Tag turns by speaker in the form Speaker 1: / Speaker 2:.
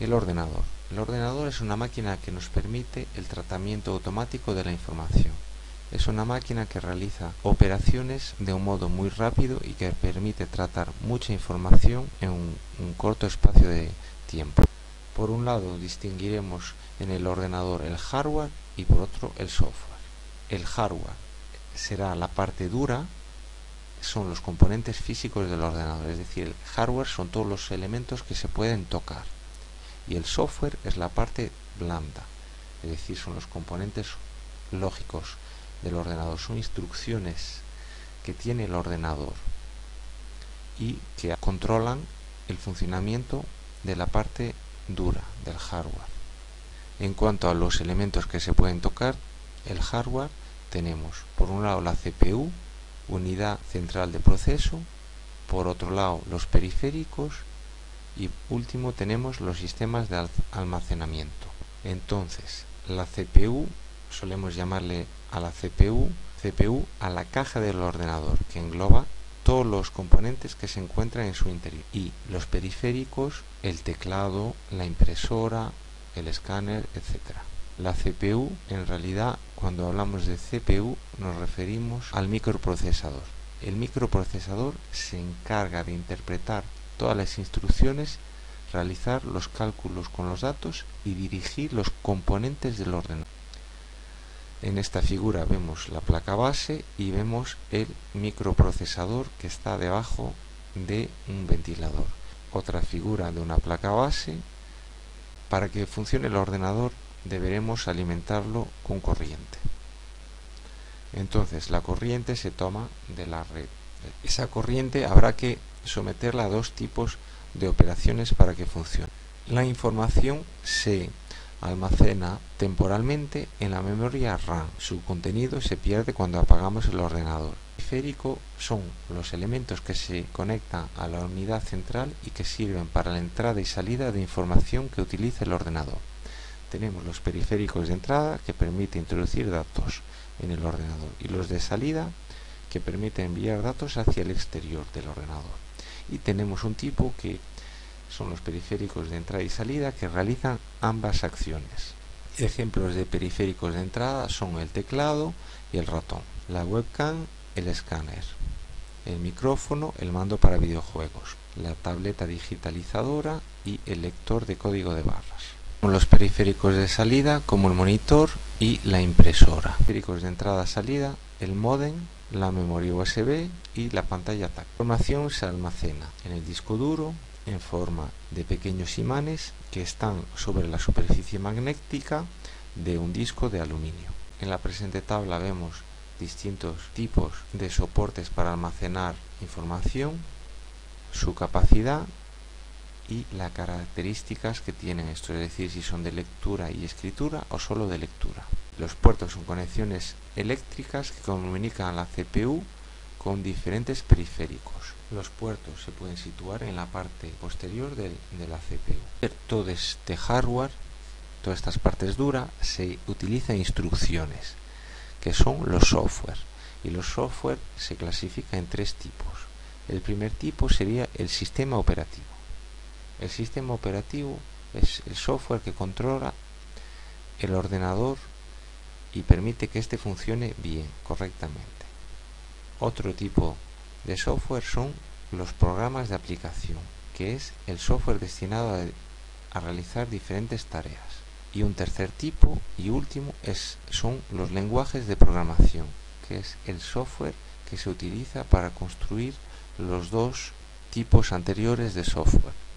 Speaker 1: El ordenador. El ordenador es una máquina que nos permite el tratamiento automático de la información. Es una máquina que realiza operaciones de un modo muy rápido y que permite tratar mucha información en un corto espacio de tiempo. Por un lado distinguiremos en el ordenador el hardware y por otro el software. El hardware será la parte dura, son los componentes físicos del ordenador, es decir, el hardware son todos los elementos que se pueden tocar. Y el software es la parte blanda, es decir, son los componentes lógicos del ordenador, son instrucciones que tiene el ordenador y que controlan el funcionamiento de la parte dura del hardware. En cuanto a los elementos que se pueden tocar, el hardware tenemos por un lado la CPU, unidad central de proceso, por otro lado los periféricos y último tenemos los sistemas de almacenamiento. Entonces, la CPU, solemos llamarle a la CPU a la caja del ordenador, que engloba todos los componentes que se encuentran en su interior, y los periféricos, el teclado, la impresora, el escáner, etc. La CPU, en realidad, cuando hablamos de CPU, nos referimos al microprocesador. El microprocesador se encarga de interpretar todas las instrucciones, realizar los cálculos con los datos y dirigir los componentes del ordenador. En esta figura vemos la placa base y vemos el microprocesador que está debajo de un ventilador. Otra figura de una placa base. Para que funcione el ordenador deberemos alimentarlo con corriente. Entonces la corriente se toma de la red. Esa corriente habrá que someterla a dos tipos de operaciones para que funcione. La información se almacena temporalmente en la memoria RAM. Su contenido se pierde cuando apagamos el ordenador. El periférico son los elementos que se conectan a la unidad central y que sirven para la entrada y salida de información que utiliza el ordenador. Tenemos los periféricos de entrada que permiten introducir datos en el ordenador y los de salida que permiten enviar datos hacia el exterior del ordenador. Y tenemos un tipo que son los periféricos de entrada y salida que realizan ambas acciones. Ejemplos de periféricos de entrada son el teclado y el ratón, la webcam, el escáner, el micrófono, el mando para videojuegos, la tableta digitalizadora y el lector de código de barras. Los periféricos de salida como el monitor y la impresora. Periféricos de entrada-salida, el módem, la memoria USB y la pantalla táctil. La información se almacena en el disco duro en forma de pequeños imanes que están sobre la superficie magnética de un disco de aluminio. En la presente tabla vemos distintos tipos de soportes para almacenar información, su capacidad y las características que tienen esto, es decir, si son de lectura y escritura o solo de lectura. Los puertos son conexiones eléctricas que comunican a la CPU con diferentes periféricos. Los puertos se pueden situar en la parte posterior de la CPU. Todo este hardware, todas estas partes duras, se utilizan instrucciones, que son los software. Y los software se clasifican en tres tipos. El primer tipo sería el sistema operativo. El sistema operativo es el software que controla el ordenador y permite que éste funcione bien, correctamente. Otro tipo de software son los programas de aplicación, que es el software destinado a realizar diferentes tareas. Y un tercer tipo y último son los lenguajes de programación, que es el software que se utiliza para construir los dos tipos anteriores de software.